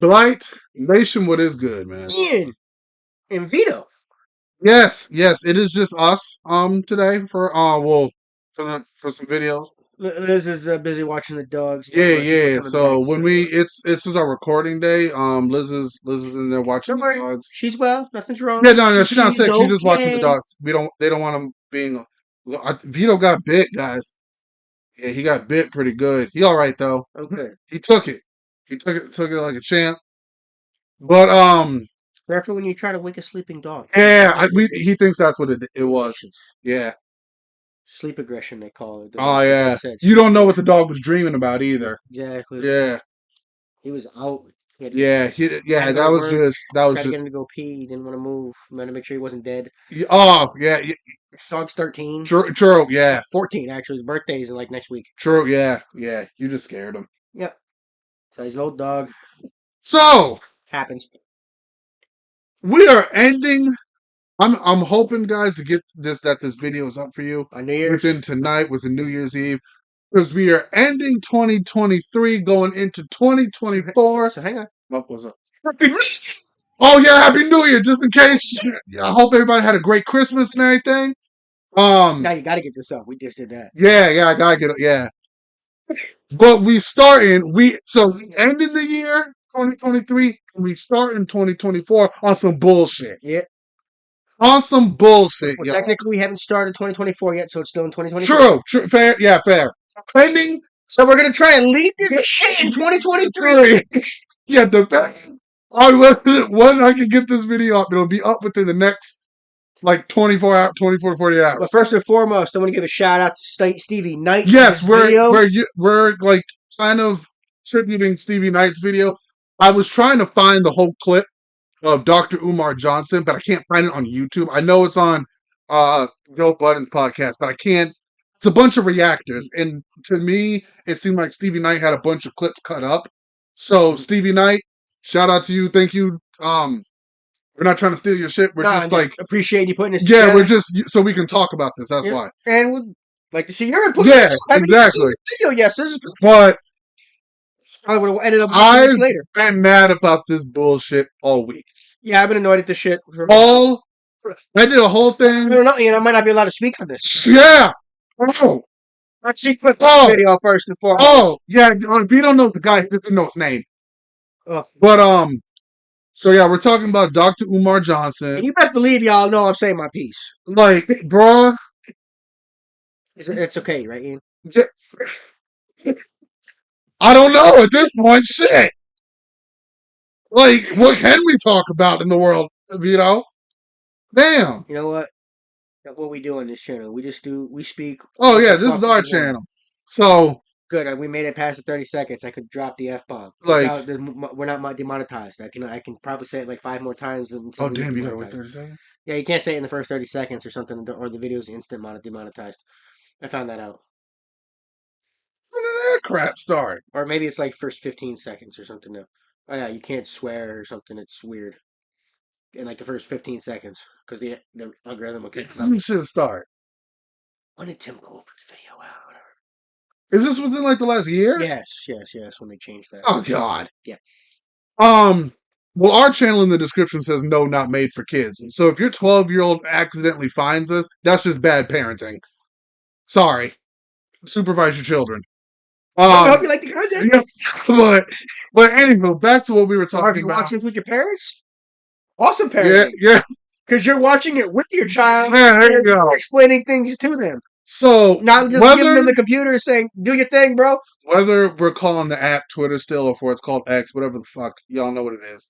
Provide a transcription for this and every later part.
Blite Nation, what is good, man? Ian and Vito. Yes, it is just us today for for some videos. Liz is busy watching the dogs. Yeah. Coming So back when soon. it's this is our recording day. Liz is in there watching Don't the worry, dogs. she's well. Nothing's wrong. Yeah, no, she's not sick. She's just watching the okay. dogs. They don't want him being. Vito got bit, guys. Yeah, he got bit pretty good. He all right though. Okay. He took it. Took it like a champ. But Careful when you try to wake a sleeping dog. yeah, he thinks that's what it was. Yeah. Sleep aggression, they call it. Oh yeah. You don't know what the dog was dreaming about either. Exactly. Yeah. He was out. Yeah. That was Tried to get him to go pee. He didn't want to move. Wanted to make sure he wasn't dead. Oh yeah. Dog's 13. True. Yeah. 14 actually. His birthday's in like next week. True. Yeah. You just scared him. Yep. So he's an old dog. So Happens. we are ending. I'm hoping, guys, to get that this video is up for you On New Year's. within tonight, within New Year's Eve, because we are ending 2023, going into 2024. So hang on. What was up? Oh yeah, Happy New Year! Just in case. I hope everybody had a great Christmas and everything. Now you got to get this up. We just did that. Yeah, I gotta get it. Yeah, but we ended the year 2023. We start in 2024 on some bullshit. Yeah. On some bullshit. Well, technically, we haven't started 2024 yet, so it's still in 2023. True. Fair. Yeah, fair. Pending. So we're gonna try and lead this shit in 2023. Yeah, the best. When I can get this video up, it'll be up within the next like 24 to 48 hours. But first and foremost, I want to give a shout out to Stevie Knight. Yes, we're like kind of tributing Stevie Knight's video. I was trying to find the whole clip of Dr. Umar Johnson, but I can't find it on YouTube. I know it's on Joe Budden's podcast, but I can't. It's a bunch of reactors, and to me, it seemed like Stevie Knight had a bunch of clips cut up. So Stevie Knight, shout out to you, thank you. We're not trying to steal your shit. We're just like appreciate you putting this together. Yeah, we're just so we can talk about this. That's why. And we'd like to see your input. Yeah, exactly. Video, yes, but I would have ended up I've later. Been mad about this bullshit all week. Yeah, I've been annoyed at this shit. I did a whole thing. I don't know, I might not be allowed to speak on this. Yeah. Oh. Let's see clip video first and foremost. Oh, yeah. If you don't know the guy, you know his name. Oh. But so yeah, we're talking about Dr. Umar Johnson. And you best believe y'all know I'm saying my piece. Like, bruh. It's okay, right, Ian? I don't know at this point. Shit. Like, what can we talk about in the world, Vito? Damn. You know what? That's what we do on this channel. We speak. Oh, yeah, this is our channel. So. Good. We made it past the 30 seconds. I could drop the F-bomb. Like. We're not demonetized. I can probably say it like 5 more times. Oh, damn, you gotta wait 30 seconds? Yeah, you can't say it in the first 30 seconds or something, or the video's instant demonetized. I found that out. When did that crap start? Or maybe it's like first 15 seconds or something now. Oh yeah, you can't swear or something. It's weird. In like the first 15 seconds, because the algorithm will kick something. When should it start? When did Tim go over the video? Wow, whatever. Is this within like the last year? Yes. When they changed that. Oh God. Yeah. Well, our channel in the description says no, not made for kids. So if your 12-year-old accidentally finds us, that's just bad parenting. Sorry. Supervise your children. I hope you like the content. Yeah, but anyway, back to what we were talking about. Watching this with your parents? Awesome parenting. Yeah. Because you're watching it with your child. Yeah, there you go. Explaining things to them. So not just giving them the computer saying, "Do your thing, bro." Whether we're calling the app Twitter still, or for it's called X, whatever the fuck, y'all know what it is.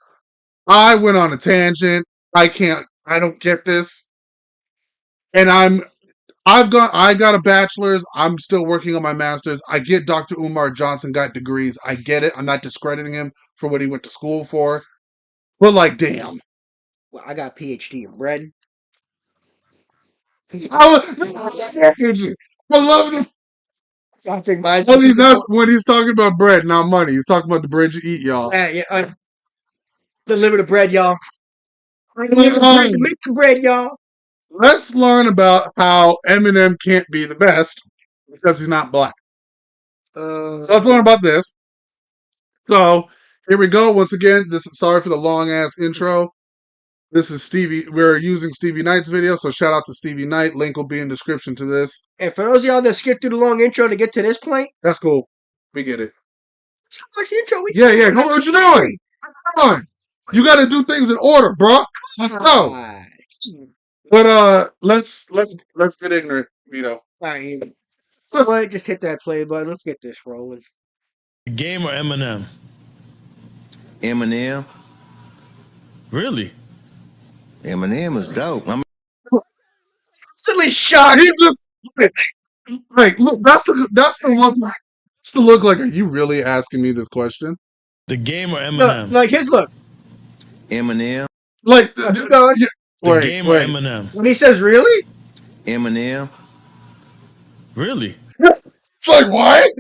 I went on a tangent. I don't get this, and I got a bachelor's. I'm still working on my master's. I get Dr. Umar Johnson got degrees. I get it. I'm not discrediting him for what he went to school for, but like, damn. Well, I got PhD in bread. I love him. When he's talking about bread, not money. He's talking about the bread you eat, y'all. Yeah. Deliver the bread, y'all. Make the bread, y'all. Let's learn about how Eminem can't be the best because he's not black. So let's learn about this. So Here we go. Once again, sorry for the long ass intro. This is Stevie. We're using Stevie Knight's video, so shout out to Stevie Knight. Link will be in description to this. And for those of y'all that skipped through the long intro to get to this point, that's cool. We get it. Watch the intro. Yeah. Know what you're doing. Come on. You got to do things in order, bro. Let's go. But let's get ignorant, Vito. All right. What? Just hit that play button. Let's get this rolling. Game or Eminem? Eminem. Really? Eminem is dope. I'm Silly shot. He just like look. That's the look. That's the look. Like, are you really asking me this question? The game or Eminem? No, like his look. Eminem. Like the game or Eminem? When he says really? Eminem. Really? It's like what?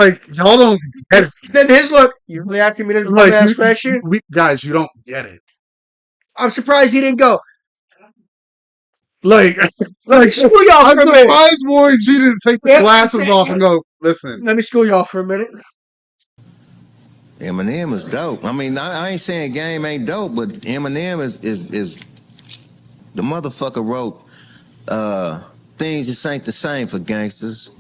Like y'all don't get it. Then his look. You really asking me this last question? Guys, you don't get it. I'm surprised he didn't go. Like school y'all I'm for a minute. surprised Warren G didn't take the glasses off and go, listen. Let me school y'all for a minute. Eminem is dope. I mean, I ain't saying Game ain't dope, but Eminem is the motherfucker wrote Things Just Ain't the Same for Gangsters.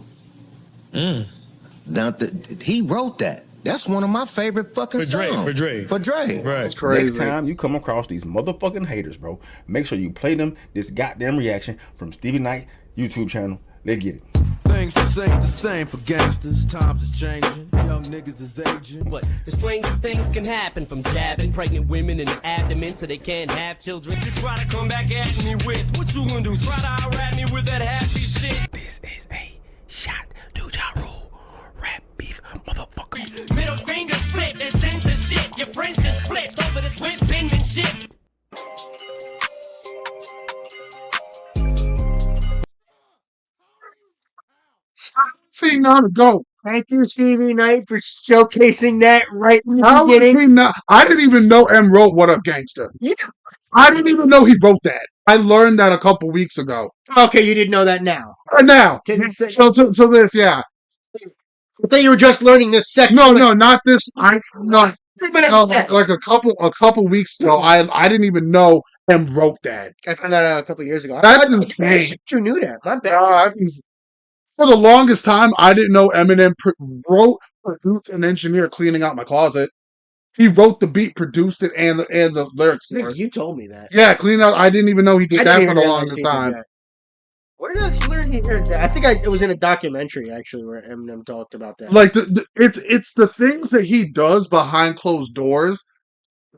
He wrote that. That's one of my favorite fucking songs. For Dre. Right. That's crazy. Next time you come across these motherfucking haters, bro, make sure you play them this goddamn reaction from Stevie Knight YouTube channel. Let's get it. Things just ain't the same for gangsters. Times is changing. Young niggas is aging. But the strangest things can happen, from jabbing pregnant women in the abdomen so they can't have children. You try to come back at me with what you gonna do? Try to out-rap me with that happy shit. This is a shot to Ja Rule. Rap beef, motherfucker. Middle finger split and censorship. Your friends just flipped over this whip penmanship. See, now to go. Thank you, Stevie Knight, for showcasing that right in the How was beginning. he not? I didn't even know M wrote "What Up, Gangsta." Yeah. I didn't even know he wrote that. I learned that a couple weeks ago. Okay, you didn't know that now. Now, Didn't say- so this, yeah. I thought you were just learning this second. No, not this. No, like a couple weeks ago. I didn't even know M wrote that. I found that out a couple years ago. That's insane. You knew that. My bad. For the longest time, I didn't know Eminem wrote, produced, and engineered "Cleaning Out My Closet." He wrote the beat, produced it, and the lyrics for it. You told me that. Yeah, "Clean Out." I didn't even know he did that for the longest time. Where did you learn he heard that? I think it was in a documentary actually where Eminem talked about that. Like it's the things that he does behind closed doors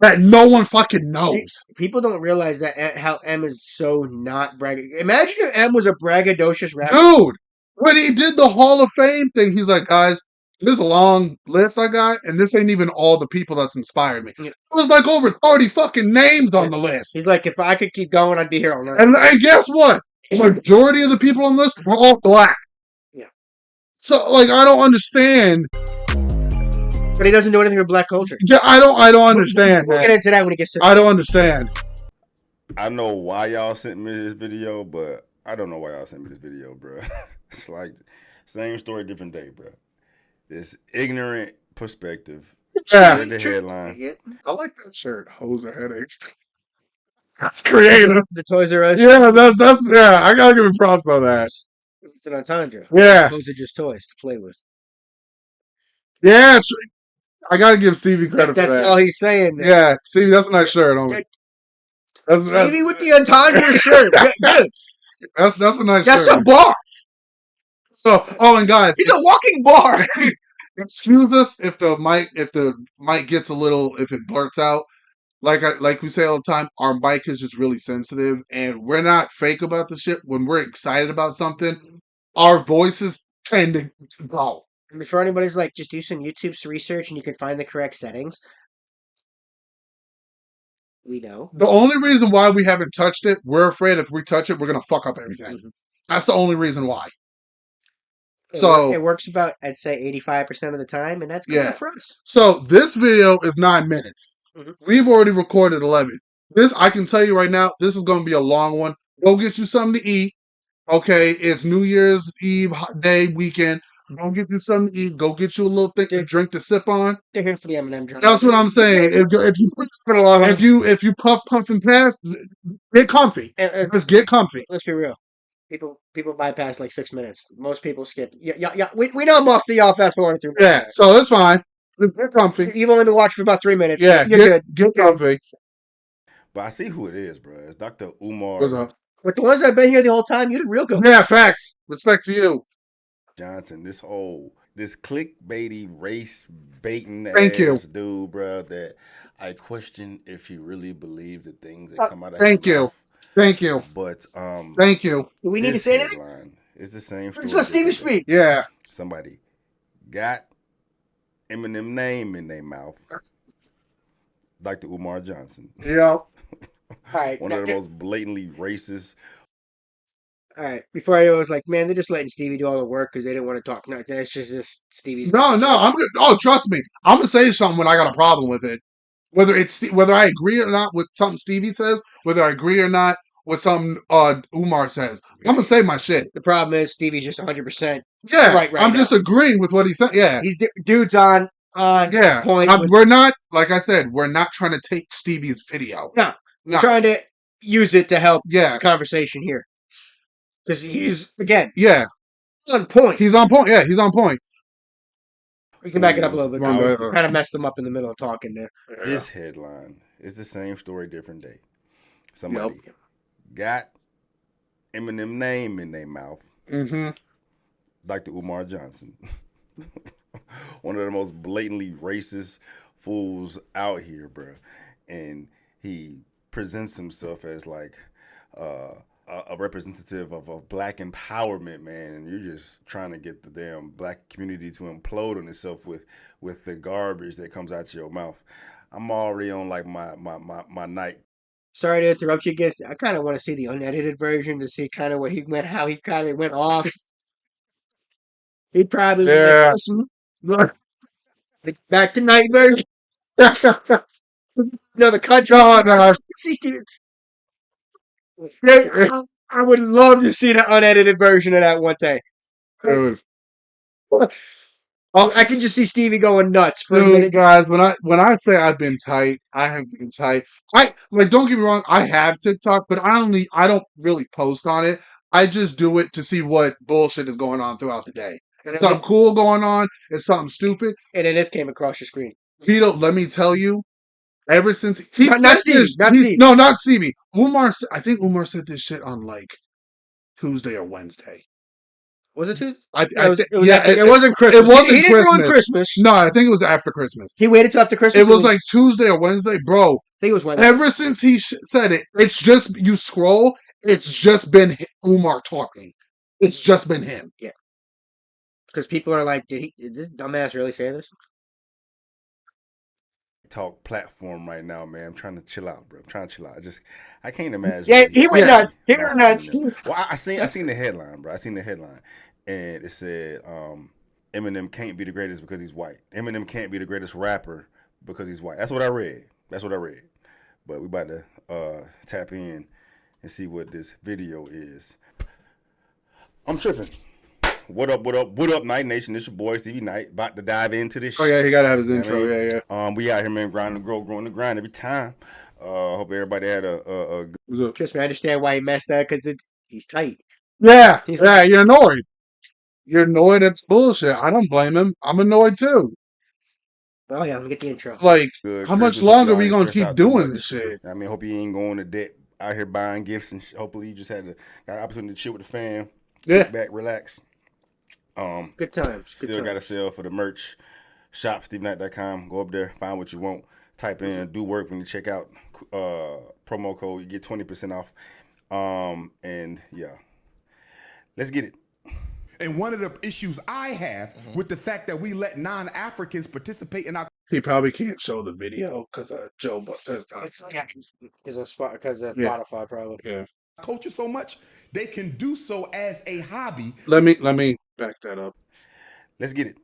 that no one fucking knows. People don't realize that how M is so not Imagine if M was a braggadocious rapper. Dude, when he did the Hall of Fame thing, he's like, guys, there's a long list I got, and this ain't even all the people that's inspired me. Yeah. It was like over 30 fucking names on the list. He's like, if I could keep going, I'd be here all night. And guess what? The majority of the people on this were all black. Yeah. So, like, I don't understand. But he doesn't do anything for black culture. Yeah, I don't understand. We'll get into that when he gets to I don't understand. I know why y'all sent me this video, but I don't know why y'all sent me this video, bro. It's like same story, different day, bro. This ignorant perspective. Yeah. The headline. I like that shirt. Hose of headaches. That's creative. The Toys R Us. Yeah, that's yeah. I gotta give him props on that. It's an entendre. Yeah. Those are just toys to play with. Yeah, I gotta give Stevie credit for that. That's all he's saying. There. Yeah, Stevie, that's a nice shirt. Stevie with the entendre shirt. Good. That's a nice That's shirt. a bar. So, and guys, He's a walking bar. excuse us if the mic gets a little, if it blurts out. Like we say all the time, our mic is just really sensitive, and we're not fake about the shit. When we're excited about something, our voices tend to go. And before anybody's like, just do some YouTube research and you can find the correct settings. We know. The only reason why we haven't touched it, we're afraid if we touch it, we're gonna fuck up everything. Mm-hmm. That's the only reason why. It works about, I'd say, 85% of the time, and that's good for us. So this video is 9 minutes. Mm-hmm. We've already recorded 11. I can tell you right now, this is going to be a long one. Go get you something to eat. Okay, it's New Year's Eve day weekend. Go get you something to eat. Go get you a little thing to drink to sip on. They're here for the Eminem drink. That's what I'm saying. If you puff and pass, get comfy. Just get comfy. Let's be real. People bypass like 6 minutes. Most people skip. Yeah. We know most of y'all fast forward through. Yeah, so it's fine. Get comfy. You've only been watching for about 3 minutes. Yeah, you're good. Get comfy. But I see who it is, bro. It's Dr. Umar What's up? But the ones that have been here the whole time, you did real good. Yeah, facts. Respect to you. Johnson. This clickbaity, race baiting Thank you. dude, bro. That I question if he really believes the things that come out of Thank his you. mouth. Thank you. But Thank you. Do we need to say anything? Headline is the same story. Let's let Stevie speak. Yeah. Somebody got Eminem name in their mouth. Dr. Umar Johnson. Yeah. All right. One of the most blatantly racist. All right. Before I was like, man, they're just letting Stevie do all the work because they didn't want to talk. No, that's just Stevie's. No, I'm good. Oh, trust me. I'm gonna say something when I got a problem with it. Whether I agree or not with something Stevie says, whether I agree or not with something Umar says, I'm gonna say my shit. The problem is Stevie's just 100%. Yeah, right I'm now. just agreeing with what he said. Yeah, He's dude's on yeah. point. We're not, like I said, we're not trying to take Stevie's video. No. No. Trying to use it to help Yeah, the conversation here. Because he's, again, yeah. on point. He's on point. Yeah, he's on point. We can back it up a little bit. Wrong way. Kind of messed him up in the middle of talking there. This headline is the same story, different day. Somebody got Eminem name in their mouth. Mm-hmm. Dr. Umar Johnson. One of the most blatantly racist fools out here, bro. And he presents himself as like a representative of black empowerment, man. And you're just trying to get the damn black community to implode on itself with the garbage that comes out your mouth. I'm already on like my night. Sorry to interrupt you again. I kind of want to see the unedited version to see kind of where he went, how he kind of went off. He probably was like, back to night version. No, the country. No. See, Steve. I would love to see the unedited version of that one day. Dude. I can just see Stevie going nuts for a Dude, minute. guys, when I say I've been tight, I have been tight. Don't get me wrong, I have TikTok, but I don't really post on it. I just do it to see what bullshit is going on throughout the day. If something cool going on, it's something stupid. And then this came across your screen. Vito, let me tell you, ever since not Stevie. No, not Stevie. I think Umar said this shit on like Tuesday or Wednesday. Was it Tuesday? It wasn't Christmas. It wasn't he didn't ruin Christmas. No, I think it was after Christmas. He waited till after Christmas. It was like Tuesday or Wednesday, bro. I think it was Wednesday. Ever since he said it, it's just you scroll. It's just been Umar talking. It's just been him. Yeah. Because people are like, did this dumbass really say this? Talk platform right now, man. I'm trying to chill out, bro. I'm trying to chill out. I can't imagine. Yeah, he went nuts. He went nuts. Well, I seen the headline, bro. I seen the headline, and it said Eminem can't be the greatest because he's white. Eminem can't be the greatest rapper because he's white. That's what I read. But we about to tap in and see what this video is. I'm tripping. What up, Night Nation? This your boy, Stevie Knight, about to dive into this shit. Oh, yeah, he got to have his intro, yeah. We out here, man, growing the grind every time. Hope everybody had a good... Trust me, I understand why he messed that, because he's tight. Yeah, you're annoyed. You're annoyed at bullshit. I don't blame him. I'm annoyed, too. Oh, yeah, let me get the intro. Like, good how much longer are we going to keep doing this shit? I mean, hope you ain't going to debt out here buying gifts, and hopefully you just got an opportunity to chill with the fam. Yeah. Kick back, relax. Good times. Still got a sale for the merch. Shop SteveKnight.com. Go up there, find what you want. Type in "do work" when you check out. Promo code, you get 20% off. And yeah, let's get it. And one of the issues I have with the fact that we let non-Africans participate in our He probably can't show the video because of Joe. Because of Spotify, probably. Yeah. culture so much, they can do so as a hobby. Let me back that up. Let's get it.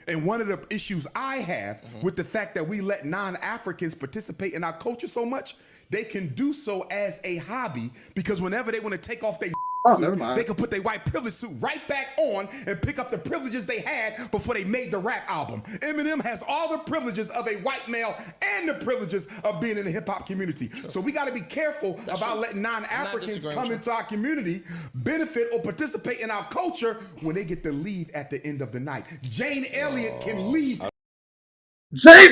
And one of the issues I have with the fact that we let non-Africans participate in our culture so much, they can do so as a hobby because whenever they want to take off their Oh, suit, never mind. they could put their white privilege suit right back on and pick up the privileges they had before they made the rap album. Eminem has all the privileges of a white male and the privileges of being in the hip hop community. So we got to be careful about letting non-Africans come into our community, benefit or participate in our culture when they get to leave at the end of the night. Jane Elliott can leave. Jane.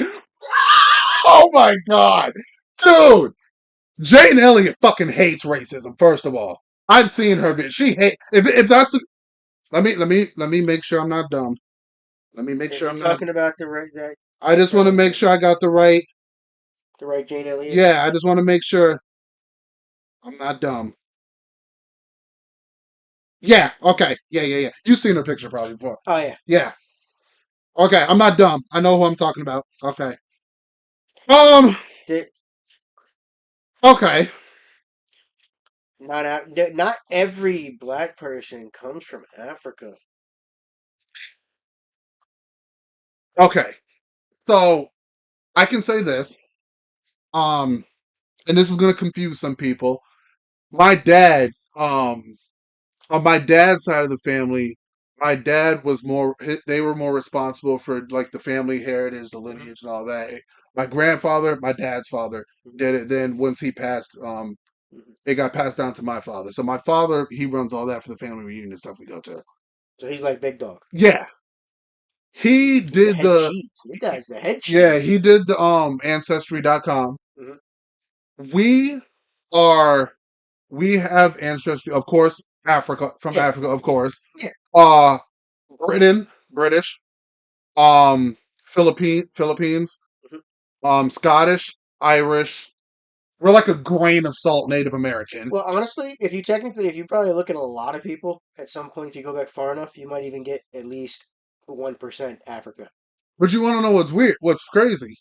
Oh my god, dude. Jane Elliott fucking hates racism. First of all, I've seen her. She hate if that's the. Let me make sure I'm not dumb. Let me make sure I'm not talking about the right. I just want to make sure I got the right Jane Elliott. Yeah, I just want to make sure I'm not dumb. Yeah. Okay. Yeah. You've seen her picture probably before. Oh yeah. Yeah. Okay. I'm not dumb. I know who I'm talking about. Okay. Okay. Not every black person comes from Africa. Okay. So I can say this. And this is gonna confuse some people. My dad, on my dad's side of the family, my dad was they were more responsible for like the family heritage, the lineage and all that. My grandfather, my dad's father, did it. Then once he passed, it got passed down to my father. So my father, he runs all that for the family reunion stuff we go to. So he's like Big Dog. Yeah. He did the guy's the head cheese. Yeah, he did the ancestry.com. We have ancestry, of course, Africa, of course. Yeah. British, Philippines, Scottish, Irish. We're like a grain of salt Native American. Well, honestly, if you probably look at a lot of people, at some point, if you go back far enough, you might even get at least 1% Africa. But you want to know what's weird? What's crazy?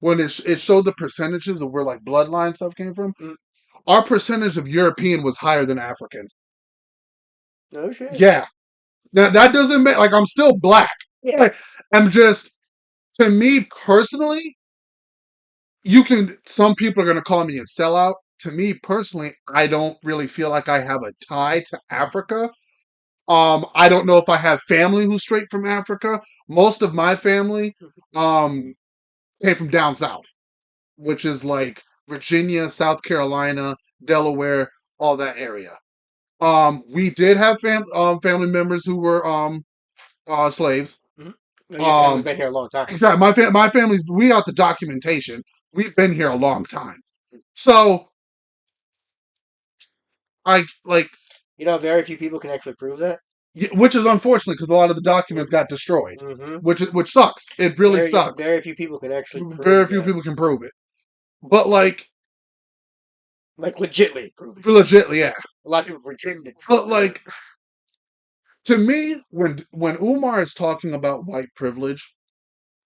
When it showed the percentages of where like bloodline stuff came from, our percentage of European was higher than African. No shit. Yeah. Now that doesn't make I'm still black. Yeah. I'm just, to me personally, some people are gonna call me a sellout. To me personally, I don't really feel like I have a tie to Africa. I don't know if I have family who's straight from Africa. Most of my family came from down south, which is like Virginia, South Carolina, Delaware, all that area. We did have family members who were slaves. Your family's been here a long time. Exactly. My family's, we got the documentation. We've been here a long time. So very few people can actually prove that. Which is unfortunate because a lot of the documents got destroyed, which sucks. It really sucks. Very few people can actually prove Very few people can prove it. But legitly prove it. Legitly, yeah. A lot of people pretend it. But to me, when Umar is talking about white privilege,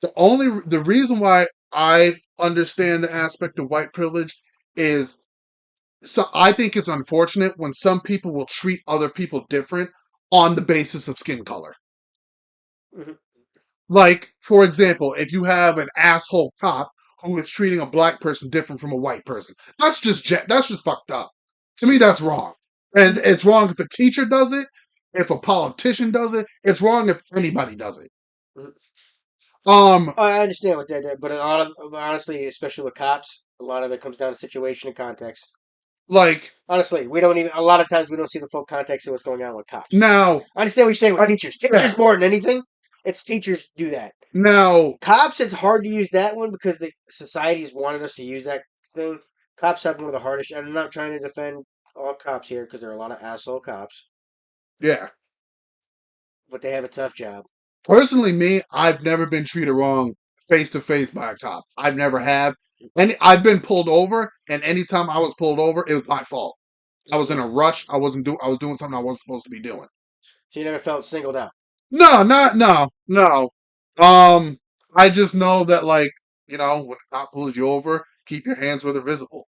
the reason why I understand the aspect of white privilege is, so I think it's unfortunate when some people will treat other people different on the basis of skin color. Like, for example, if you have an asshole cop who is treating a black person different from a white person, that's just fucked up. To me, that's wrong. And it's wrong if a teacher does it, if a politician does it. It's wrong if anybody does it. I understand what that, but honestly, especially with cops, a lot of it comes down to situation and context. Honestly, a lot of times we don't see the full context of what's going on with cops. Now, I understand what you're saying with teachers. Teachers more than anything. It's teachers do that. Now, cops, it's hard to use that one because the society's wanted us to use that thing. Cops have one of the hardest, and I'm not trying to defend all cops here because there are a lot of asshole cops. Yeah. But they have a tough job. Personally, I've never been treated wrong face to face by a cop. I've never have. And I've been pulled over, and anytime I was pulled over, it was my fault. I was in a rush. I was doing something I wasn't supposed to be doing. So you never felt singled out? No. I just know that when a cop pulls you over, keep your hands where they're visible.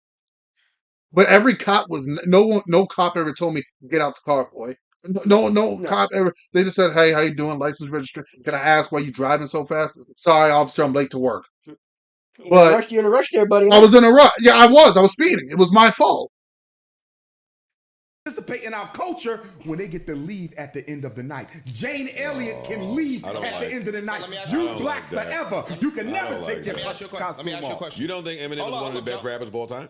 But every cop no cop ever told me, get out the car, boy. No cop ever. They just said, hey, how you doing? License registration. Can I ask why you driving so fast? Sorry, officer, I'm late to work. You're in a rush there, buddy. I was in a rush. Yeah, I was. I was speeding. It was my fault. participate in our culture when they get to leave at the end of the night. Jane Elliott can leave at the end of the night. You black forever. You can never take your costume off. You don't think Eminem is one of the best rappers of all time?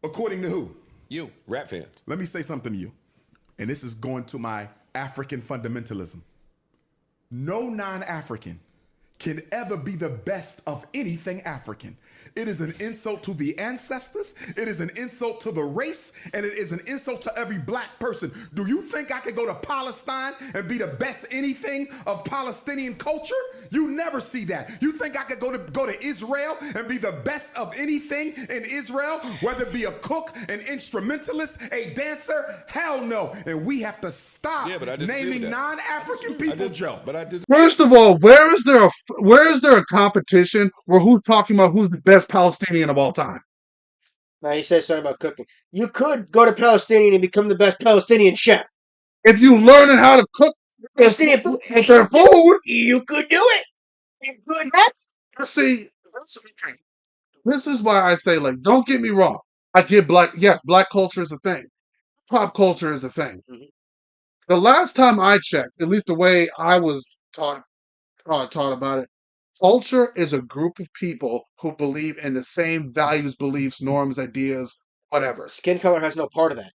According to who? You, rap fans. Let me say something to you, and this is going to my African fundamentalism. No non-African can ever be the best of anything African. It is an insult to the ancestors, it is an insult to the race, and it is an insult to every black person. Do you think I could go to Palestine and be the best anything of Palestinian culture? You never see that. You think I could go to Israel and be the best of anything in Israel, whether it be a cook, an instrumentalist, a dancer? Hell no. And we have to stop naming non-African people, Joe. First of all, where is there a competition where who's talking about who's the best Palestinian of all time? Now he says something about cooking. You could go to Palestinian and become the best Palestinian chef. If you learning how to cook Palestinian food, their food, you could do it. You could. See, this is why I say, like, don't get me wrong. I get black culture is a thing. Pop culture is a thing. Mm-hmm. The last time I checked, at least the way I was taught about it, culture is a group of people who believe in the same values, beliefs, norms, ideas, whatever. Skin color has no part of that.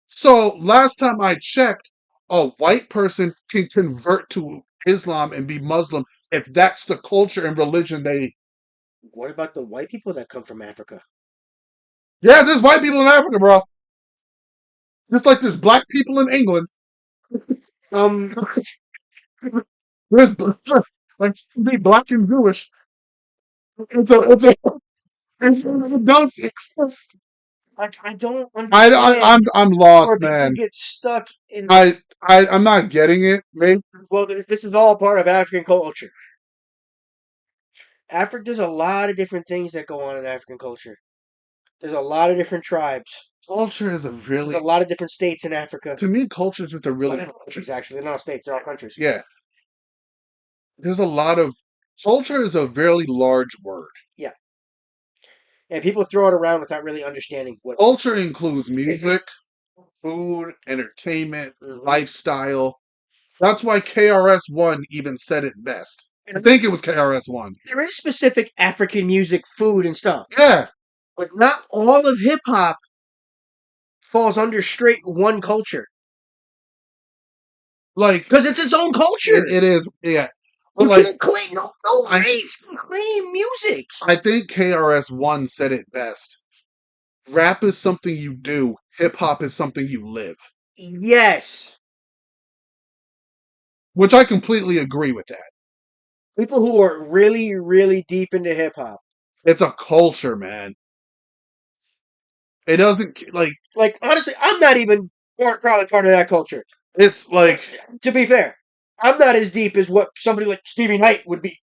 So last time I checked, a white person can convert to Islam and be Muslim if that's the culture and religion they... What about the white people that come from Africa? Yeah, there's white people in Africa, bro. Just like there's black people in England. There's like be black and Jewish. It does exist. I don't understand. I'm lost, man. You get stuck in. I'm not getting it, mate. Well, this is all part of African culture. There's a lot of different things that go on in African culture. There's a lot of different tribes. Culture is There's a lot of different states in Africa. To me, culture is just a really... countries, actually. They're not states. They're all countries. Yeah. There's a lot of... Culture is a very large word. Yeah. And people throw it around without really understanding what... Culture includes music, food, entertainment, lifestyle. That's why KRS-One even said it best. I think it was KRS-One. There is specific African music, food, and stuff. Yeah. But not all of hip-hop falls under straight one culture. Like... Because it's its own culture. It is, yeah. But like, claim music. I think KRS-One said it best. Rap is something you do. Hip-hop is something you live. Yes. Which I completely agree with that. People who are really, really deep into hip-hop. It's a culture, man. It doesn't, like... honestly, I'm not even probably part of that culture. It's like... To be fair, I'm not as deep as what somebody like Stevie Knight would be.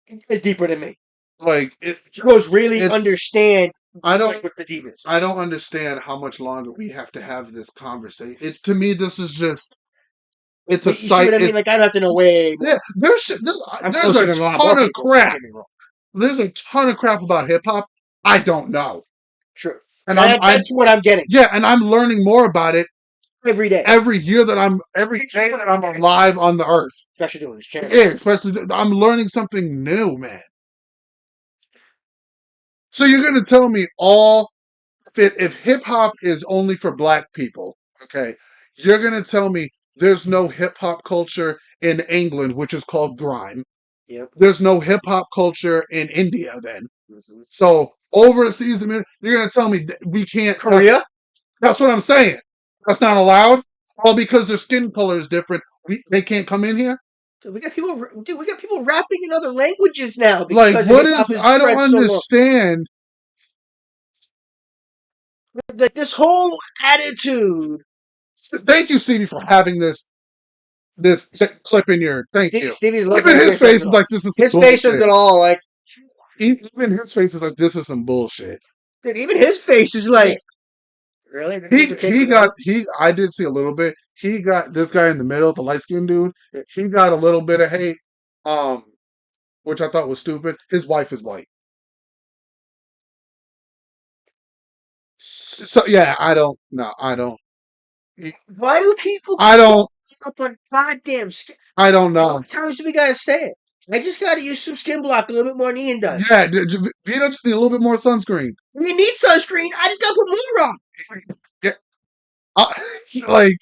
It's deeper than me. Like, understand what the deep is. I don't understand how much longer we have to have this conversation. To me, this is just... It's a site. See what I mean? Like, I'd have to know way more. Yeah, there's a ton of crap. There's a ton of crap about hip-hop I don't know. True. And that's what I'm getting. Yeah, and I'm learning more about it every day. Every day that I'm alive on the earth. Especially doing this channel. Yeah, especially I'm learning something new, man. So you're gonna tell me if hip hop is only for black people, okay? You're gonna tell me there's no hip hop culture in England, which is called grime. Yep. There's no hip hop culture in India then. Mm-hmm. So overseas, you're gonna tell me we can't... Korea? That's what I'm saying. That's not allowed? All because their skin color is different. They can't come in here? Dude, we got people rapping in other languages now. Like, what is... I don't understand. Like, this whole attitude... Thank you, Stevie, for having this clip in your... Thank you. Stevie's even his face is like, this is his face is at all like... Even his face is like, this is some bullshit. Dude, even his face is like... Really? I did see a little bit. He got this guy in the middle, the light-skinned dude. He got a little bit of hate, which I thought was stupid. His wife is white. So yeah, I don't. Why do people I don't. up on goddamn skin? I don't How know. many times do we gotta say it? I just gotta use some skin block a little bit more than Ian does. Yeah, Vito just need a little bit more sunscreen. We need sunscreen. I just gotta put more on. Yeah, like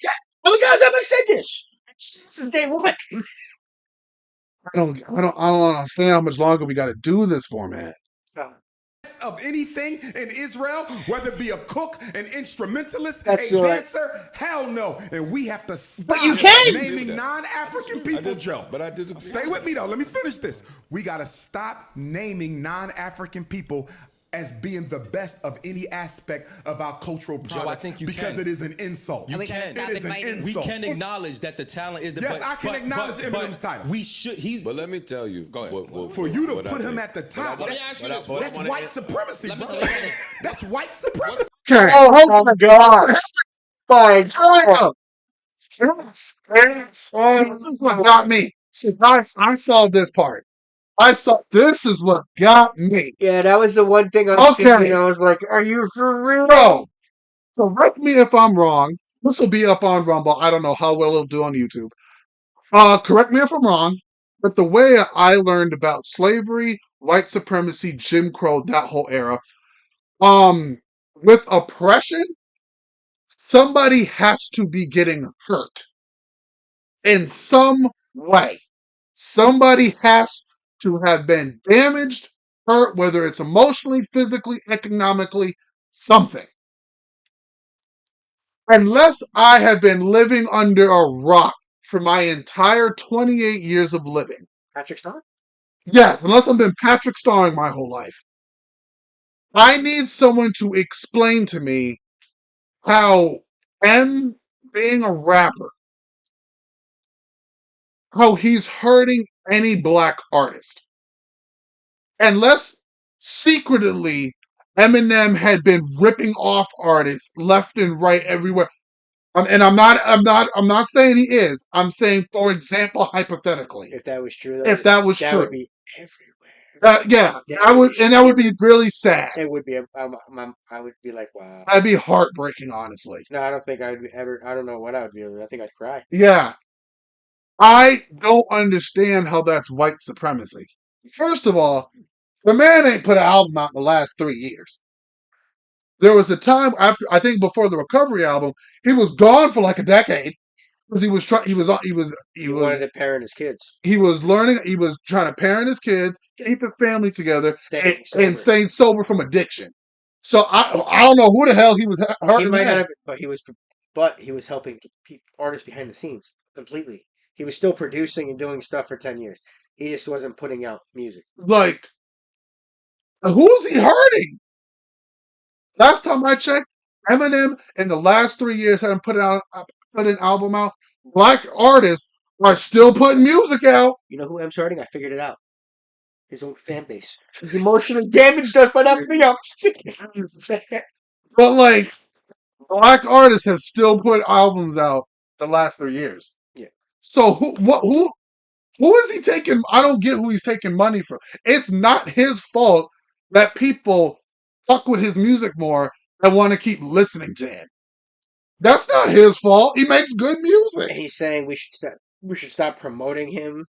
How many times have I said this? Since day one. I don't understand how much longer we got to do this for, man. Of anything in Israel, whether it be a cook, an instrumentalist, That's a right. dancer, hell no. And we have to stop But you can! naming non-African people, Joe. But I disagree. Stay with me though. Let me finish this. We got to stop naming non-African people as being the best of any aspect of our cultural product. Joe, I think you because can. it is an insult. You we gotta can. stop It is an inviting. We insult. can acknowledge that the talent is the. Yes, I can acknowledge Eminem's title. We should. He's. But let me tell you. Go ahead. For you to what I put him think. at the top, But I- that's, but I- but I that's wanna- white supremacy, Let me bro. say this. That's white supremacy. Okay. Oh my god. My god. This is what got me. See, guys, I saw this part. This is what got me. Yeah, that was the one thing I was Okay. thinking. I was like, are you for real? So, correct me if I'm wrong. This will be up on Rumble. I don't know how well it'll do on YouTube. Correct me if I'm wrong, but the way I learned about slavery, white supremacy, Jim Crow, that whole era, with oppression, somebody has to be getting hurt in some way. Somebody has to have been damaged, hurt, whether it's emotionally, physically, economically, something. Unless I have been living under a rock for my entire 28 years of living. Patrick Star? Yes, unless I've been Patrick Starring my whole life. I need someone to explain to me how being a rapper, how he's hurting any black artist. Unless secretly Eminem had been ripping off artists left and right everywhere. And I'm not saying he is. I'm saying, for example, hypothetically, If that was true, if that was that true, would be everywhere. yeah, That that would be really sad. It would be. I would be like, wow. That'd be heartbreaking, honestly. No, I don't think I'd be ever. I don't know what I would be. I think I'd cry. Yeah, I don't understand how that's white supremacy. First of all, the man ain't put an album out in the last 3 years. There was a time after, I think, before the Recovery album, he was gone for like a decade because he was He wanted to parent his kids. he was learning. He was trying to parent his kids, keep his family together, Staying and staying sober from addiction. So I don't know who the hell he was He hurting. might not have, but he was helping artists behind the scenes completely. He was still producing and doing stuff for 10 years. He just wasn't putting out music. Like, who's he hurting? Last time I checked, Eminem in the last 3 years hadn't put an album out. Black artists are still putting music out. You know who M's hurting? I figured it out. His own fan base. He's emotionally damaged us by not being out. But like, black artists have still put albums out the last 3 years. Yeah. So who is he taking? I don't get who he's taking money from. It's not his fault that people fuck with his music more and want to keep listening to him. That's not his fault. He makes good music. And he's saying we should stop promoting him.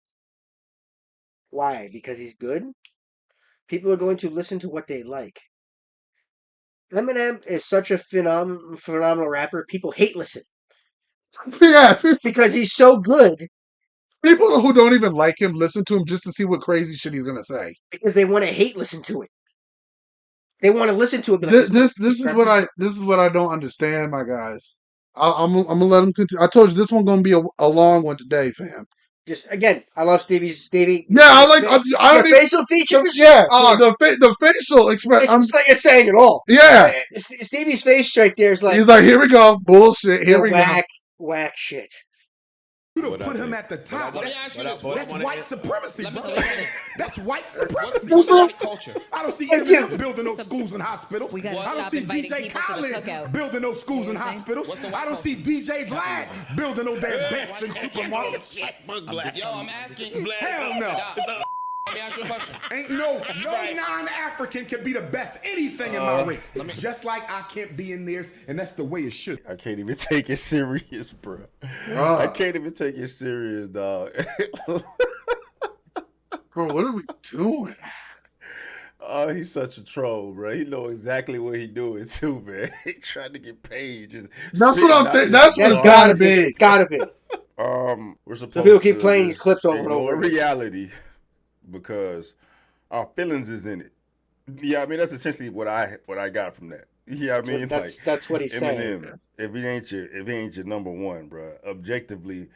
Why? Because he's good? People are going to listen to what they like. Eminem is such a phenomenal rapper. People hate listen. Yeah, Because he's so good. people who don't even like him listen to him just to see what crazy shit he's gonna say. Because they want to hate listen to it. They want to listen to it. This is what I don't understand, my guys. I'm gonna let him continue. I told you this one's gonna be a long one today, fam. Just again, I love Stevie. Yeah, I like. I don't even, facial features. yeah, the facial expression. It's like you're saying it all. Yeah, Stevie's face right there is like he's like, here we go, bullshit. Here we go. Whack shit. You to put him at the top. That's white supremacy, bro. That's white supremacy. I don't see Eminem building no schools and hospitals. I don't see DJ Khaled building no schools and hospitals. I don't see DJ Vlad building no damn vets and supermarkets. Yo, I'm asking. Hell no. me ask you a question. Ain't no non-African can be the best anything in my race. Just like I can't be in theirs, and that's the way it should. I can't even take it serious, bro. I can't even take it serious, dog. Bro, what are we doing? Oh, he's such a troll, bro. He know exactly what he doing too, man. He trying to get paid. That's what I'm thinking. That's what it's gotta be. It's gotta be. We're supposed So people keep to playing these just clips over and ignore over. reality because our feelings is in it. Yeah, I mean that's essentially what I got from that. Yeah, I mean that's what he's Eminem, saying. if he ain't your number one, bro, objectively,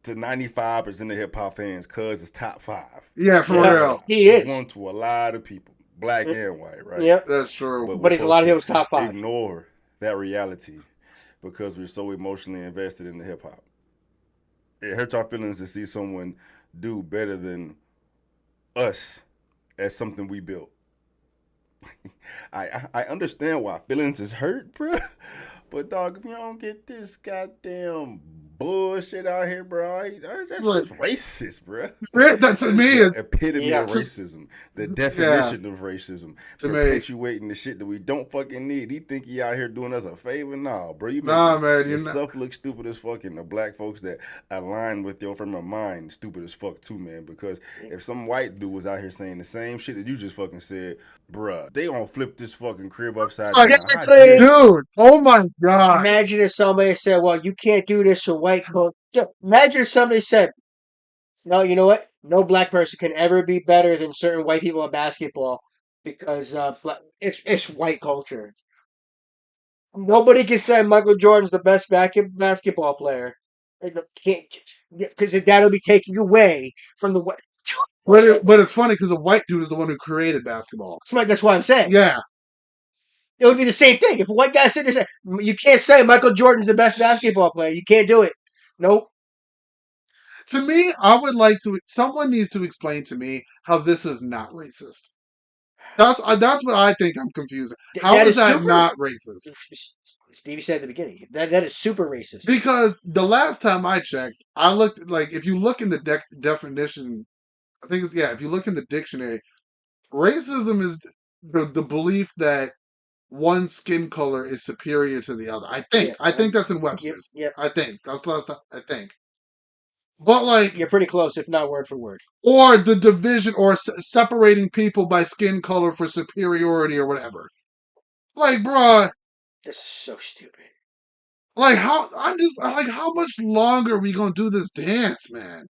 to 95% of hip hop fans, Cuz is top 5. Yeah, for real. He is. One to a lot of people, black and white, right? Yep, that's true. But he's a lot of people's top 5. Ignore that reality because we're so emotionally invested in the hip hop. It hurts our feelings to see someone do better than us at something we built. I understand why feelings is hurt, bro. But dog, if you don't get this goddamn bullshit out here, bro, that's just racist, bro. That to me is epitome of racism, the definition of racism, to perpetuating the shit that we don't fucking need. He think he out here doing us a favor? Nah, bro. You man, yourself look stupid as fuck, and the black folks that align with your frame of mind stupid as fuck too, man. Because if some white dude was out here saying the same shit that you just fucking said, bruh, they gonna flip this fucking crib upside down. Dude, oh my god. Imagine if somebody said, well, you can't do this to white folks. Imagine if somebody said, no, you know what? No black person can ever be better than certain white people at basketball because it's white culture. Nobody can say Michael Jordan's the best basketball player. Because that'll be taking away from the white. But it's funny because a white dude is the one who created basketball. That's what I'm saying. Yeah. It would be the same thing. If a white guy said this, you can't say Michael Jordan's the best basketball player. You can't do it. Nope. To me, I would like to. Someone needs to explain to me how this is not racist. That's what I think I'm confusing. How is that not racist? Stevie said at the beginning that is super racist. Because the last time I checked, I looked if you look in the definition, I think it's if you look in the dictionary, racism is the belief that one skin color is superior to the other. I think that's in Webster's. Yep. I think that's last time. I think. But you're pretty close, if not word for word. Or the division or separating people by skin color for superiority or whatever. Bruh. That's so stupid. How much longer are we gonna do this dance, man?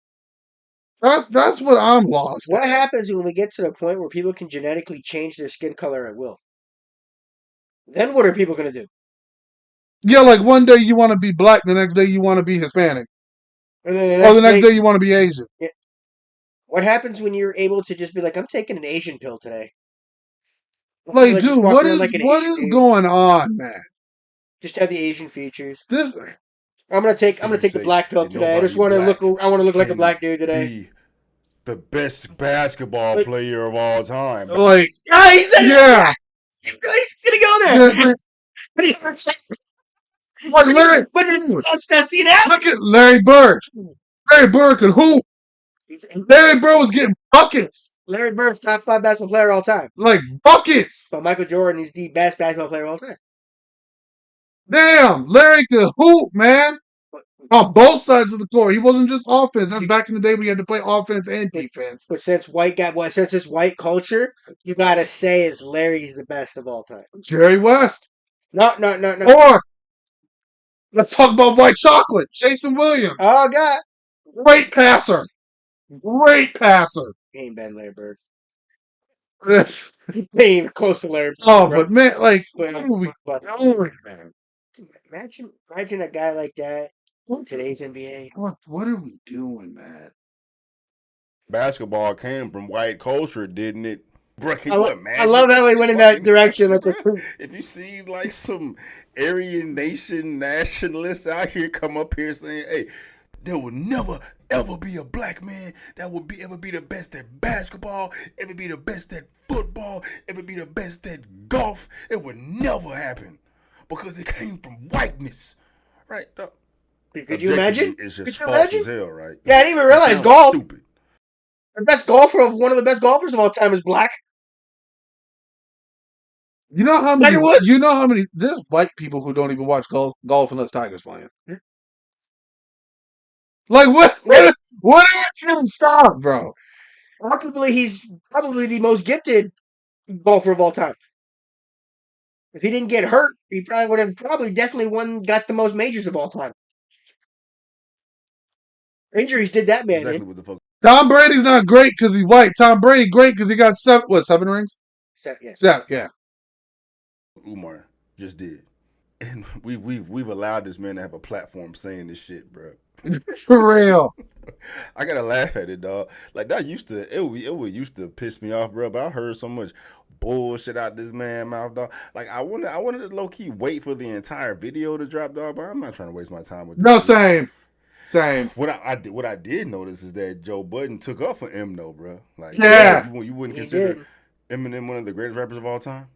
That's what I'm lost. What happens when we get to the point where people can genetically change their skin color at will? Then what are people gonna do? Yeah, one day you want to be black, the next day you want to be Hispanic. And then the next day you want to be Asian. Yeah. What happens when you're able to just be like, I'm taking an Asian pill today? Dude, what is going on, man? Just have the Asian features. I'm gonna take the black pill today. I just want to look. I want to look like a black dude today. Be the best basketball player of all time. He's gonna go there. That's the analogy. Look at Larry Bird. Larry Bird could hoop. Larry Bird was getting buckets. Larry Bird's top 5 basketball player of all time. Buckets. But Michael Jordan is the best basketball player of all time. Damn, Larry could hoop, man. On both sides of the court. He wasn't just offense. That's back in the day we had to play offense and defense. But since this white culture, you gotta say is Larry's the best of all time. Jerry West. No. Or let's talk about white chocolate. Jason Williams. Oh God. Great passer. He ain't bad, Larry Bird. He ain't even close to Larry Bird. Oh, but man, imagine a guy like that in today's NBA. What are we doing, man? Basketball came from white culture, didn't it? Bro, can you imagine? I love how we went in that direction. If you see some Aryan Nation nationalists out here come up here saying, hey, there will never ever be a black man that will ever be the best at basketball, ever be the best at football, ever be the best at golf. It would never happen because it came from whiteness, right? Could you imagine? It's just false as hell, right? Yeah, I didn't even realize golf. Stupid. The best golfer of one of the best golfers of all time is black. You know how Tiger many? Woods? You know how many? There's white people who don't even watch golf unless Tiger's playing. Like what? What are you gonna stop, bro? Arguably, he's probably the most gifted golfer of all time. If he didn't get hurt, he probably would have definitely got the most majors of all time. Injuries did that man Exactly in. what the fuck. Tom Brady's not great because he's white. Tom Brady great because he got seven rings? Yeah. Seven, yeah. Umar just did. And we've allowed this man to have a platform saying this shit, bro. For real. I gotta laugh at it, dog. Like that used to used to piss me off, bro. But I heard so much bullshit out this man's mouth, dog. Like I wanted to low key wait for the entire video to drop, dog. But I'm not trying to waste my time with this. No, same. What I did notice is that Joe Budden took up for Eminem, bro. Like, yeah, you wouldn't consider Eminem one of the greatest rappers of all time?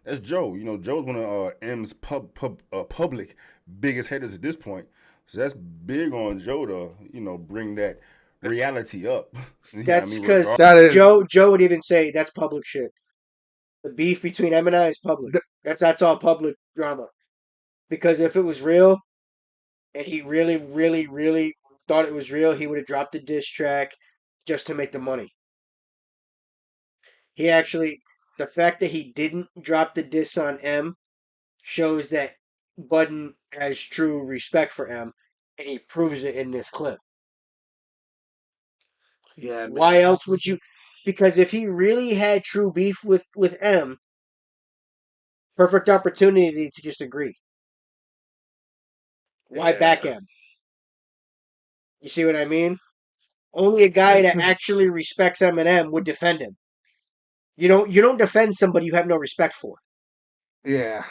That's Joe. You know, Joe's one of M's public biggest haters at this point. So that's big on Joe to, bring that reality up. That's because Joe would even say that's public shit. The beef between M and I is public. That's all public drama. Because if it was real, and he really, really, really thought it was real, he would have dropped the diss track just to make the money. The fact that he didn't drop the diss on M shows that Budden has true respect for M, and he proves it in this clip. Yeah. Man. Why else would you? Because if he really had true beef with M, perfect opportunity to just agree. Why back M? You see what I mean? Only a guy that actually respects Eminem would defend him. You don't defend somebody you have no respect for. Yeah.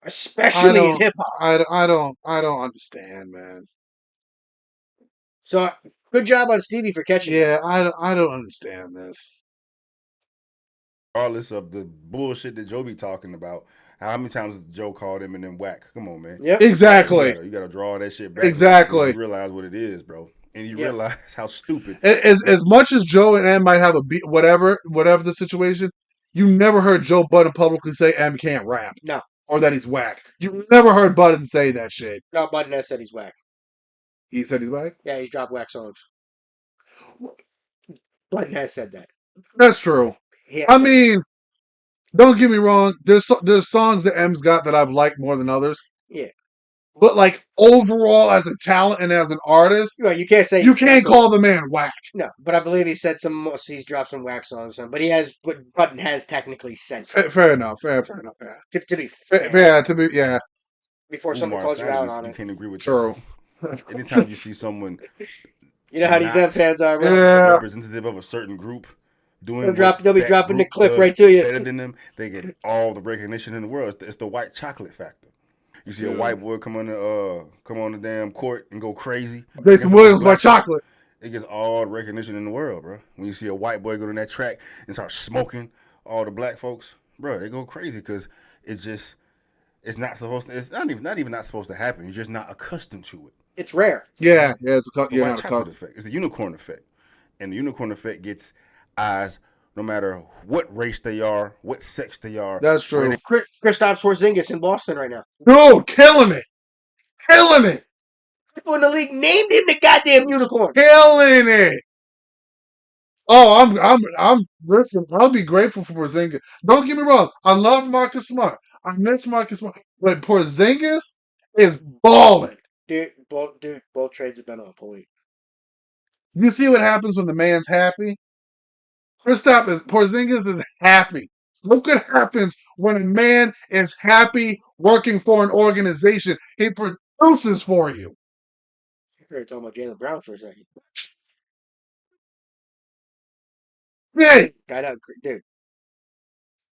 Especially in hip hop. I don't understand, man. So good job on Stevie for catching it. Yeah, I don't understand this. Regardless of the bullshit that Joe be talking about, how many times has Joe called Eminem whack? Come on, man. Yep. Exactly. You gotta draw that shit back. Exactly. You realize what it is, bro. And you realize how stupid. As much as Joe and M might have a beat, whatever the situation, you never heard Joe Budden publicly say M can't rap. No. Or that he's whack. You never heard Budden say that shit. No, Budden has said he's whack. He said he's whack? Yeah, he's dropped whack songs. Budden has said that. That's true. I mean, don't get me wrong. There's songs that M's got that I've liked more than others. Yeah. But like overall, as a talent and as an artist, you can't say you can't call the man whack. No, but I believe he said he's dropped some whack songs. But Budden has technically said. Fair enough. Fair enough. Yeah. To be fair. Yeah. Before someone calls you out on it. You can't agree with True. Anytime you see someone, you know how these M fans are, bro. Yeah. Representative of a certain group doing, they'll be dropping the clip right to you. Better than them, they get all the recognition in the world. It's the white chocolate factor. You see a white boy come on the damn court and go crazy. Jason Williams, white chocolate. It gets all the recognition in the world, bro. When you see a white boy go to that track and start smoking all the black folks, bro, they go crazy because it's not supposed to happen. You're just not accustomed to it. It's rare. Yeah, you're not accustomed. Effect. It's the unicorn effect, and the unicorn effect gets eyes no matter what race they are, what sex they are. That's true. Kristaps Porzingis in Boston right now. Dude, killing it. People in the league named him the goddamn unicorn. Killing it. Oh, listen, I'll be grateful for Porzingis. Don't get me wrong. I love Marcus Smart. I miss Marcus Smart. But Porzingis is balling. Dude, both trades have been on point. You see what happens when the man's happy? Porzingis is happy. Look what happens when a man is happy working for an organization. He produces for you. I thought you were talking about Jaylen Brown for a second. Yeah. Dude.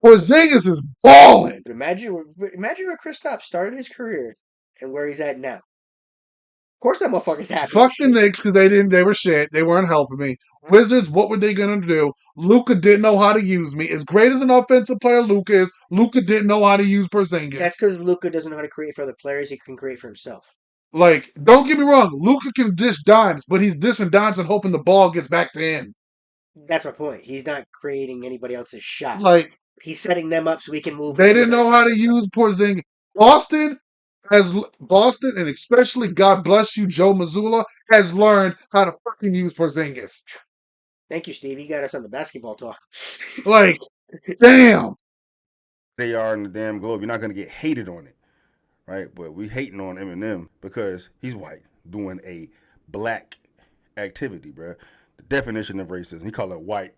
Porzingis is balling. But imagine where Kristaps started his career and where he's at now. Of course that motherfucker's happy. Fuck the Knicks because they were shit. They weren't helping me. Wizards, what were they going to do? Luka didn't know how to use me. As great as an offensive player Luka is, Luka didn't know how to use Porzingis. That's because Luka doesn't know how to create for other players. He can create for himself. Like, don't get me wrong, Luka can dish dimes, but he's dishing dimes and hoping the ball gets back to him. That's my point. He's not creating anybody else's shot. Like, he's setting them up so he can move. They didn't know how to use Porzingis. Boston, and especially God bless you, Joe Mazzulla, has learned how to fucking use Porzingis. Thank you, Steve. You got us on the basketball talk. Like, damn. They are in the damn globe. You're not gonna get hated on it, right? But we hating on Eminem because he's white doing a black activity, bro. The definition of racism. He call it white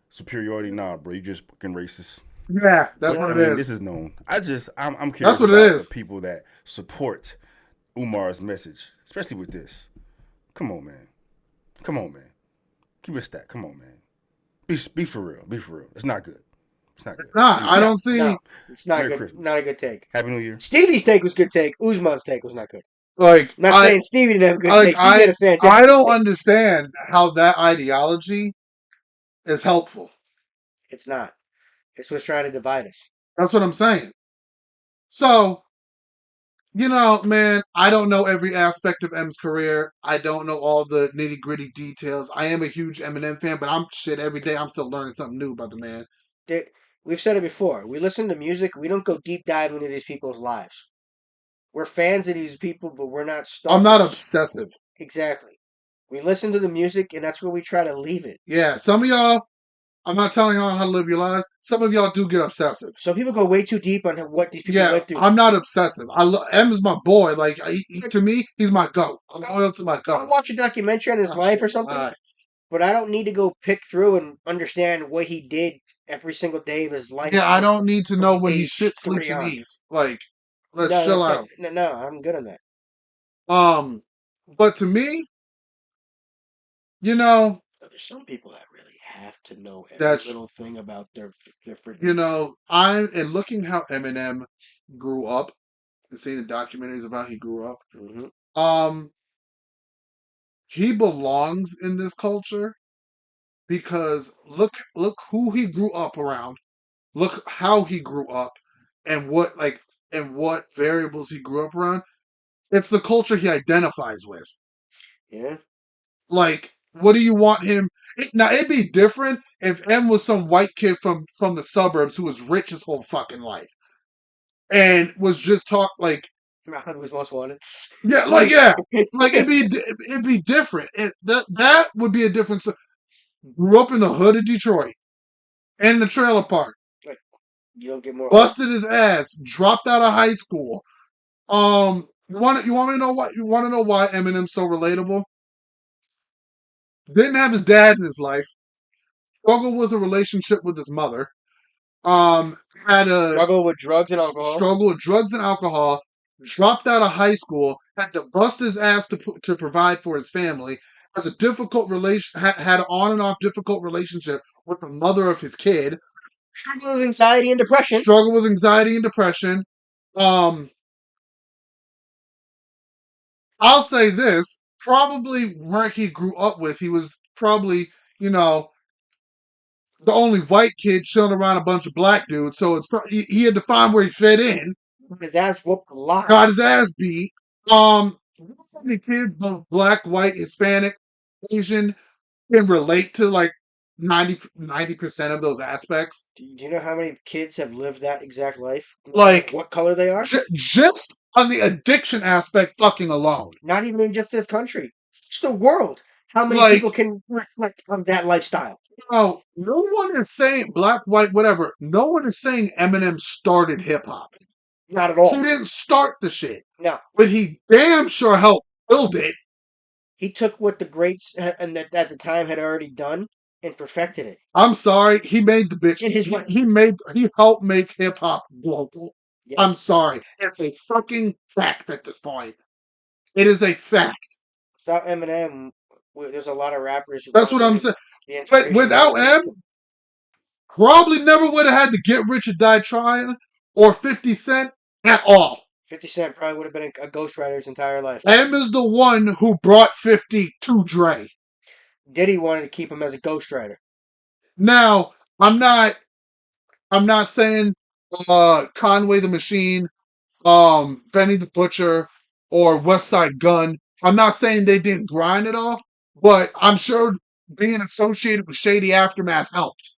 superiority. Nah, bro, you just fucking racist. Yeah, that's what it is. This is known. I'm curious That's what about it is. the people that support Umar's message, especially with this. Come on, man. Keep it stacked. Come on, man. Be for real. It's not good. Nah, I don't see. No, it's not Merry good. Christmas. Not a good take. Happy New Year. Stevie's take was good take. Usman's take was not good. Like, I'm not saying Stevie didn't have a good take. Stevie had a fantastic I don't take. understand how that ideology is helpful. It's not. It's what's trying to divide us. That's what I'm saying. So, man, I don't know every aspect of M's career. I don't know all the nitty gritty details. I am a huge Eminem fan, but every day I'm still learning something new about the man. We've said it before. We listen to music. We don't go deep dive into these people's lives. We're fans of these people, but we're not stalkers. I'm not obsessive. Exactly. We listen to the music, and that's where we try to leave it. Yeah, some of y'all, I'm not telling y'all how to live your lives. Some of y'all do get obsessive. So people go way too deep on what these people went through. I'm not obsessive. M is my boy. Like, to me, he's my GOAT. I'm loyal to my GOAT. I'll watch a documentary on his life or something, but I don't need to go pick through and understand what he did every single day of his life. Yeah, I don't need to know when he shit, sleeps, and eats. Like, let's chill out. No, I'm good on that. But to me, there's some people that really have to know every little thing about their freaking. and looking how Eminem grew up and seeing the documentaries about how he grew up. Mm-hmm. He belongs in this culture because look who he grew up around. Look how he grew up and what variables he grew up around. It's the culture he identifies with. Yeah. Like, what do you want him? Now, it'd be different if M was some white kid from the suburbs who was rich his whole fucking life and was just like. Was most wanted. Yeah, like it'd be different. That would be a difference. Grew up in the hood of Detroit, in the trailer park. You don't get more. Busted his ass. Dropped out of high school. You want me to know what? You want to know why Eminem's so relatable? Didn't have his dad in his life. Struggled with a relationship with his mother. Had a struggle with drugs and alcohol. Dropped out of high school. Had to bust his ass to provide for his family. Has a difficult had an on and off difficult relationship with the mother of his kid. Struggle with anxiety and depression. I'll say this. Probably where he grew up with, he was probably, the only white kid chilling around a bunch of black dudes. So he had to find where he fit in. His ass whooped a lot. Got his ass beat. The kids, both black, white, Hispanic, Asian, can relate to like 90% of those aspects. Do you know how many kids have lived that exact life? Like, what color they are? Just on the addiction aspect fucking alone. Not even in just this country. It's the world. How many people can reflect on that lifestyle? No one is saying black, white, whatever. No one is saying Eminem started hip hop. Not at all. He didn't start the shit. No. But he damn sure helped build it. He took what the greats and that at the time had already done and perfected it. I'm sorry, he made the bitch. He helped make hip hop global. Yes. I'm sorry. It's a fucking fact at this point. It is a fact. Without Eminem, there's a lot of rappers. That's what I'm saying. But without M, probably never would have had to Get Rich or Die Trying or 50 Cent at all. 50 Cent probably would have been a ghostwriter his entire life. M is the one who brought 50 to Dre. Diddy wanted to keep him as a ghostwriter. Now, I'm not saying Conway the Machine, Benny the Butcher, or West Side Gun. I'm not saying they didn't grind it all, but I'm sure being associated with Shady Aftermath helped.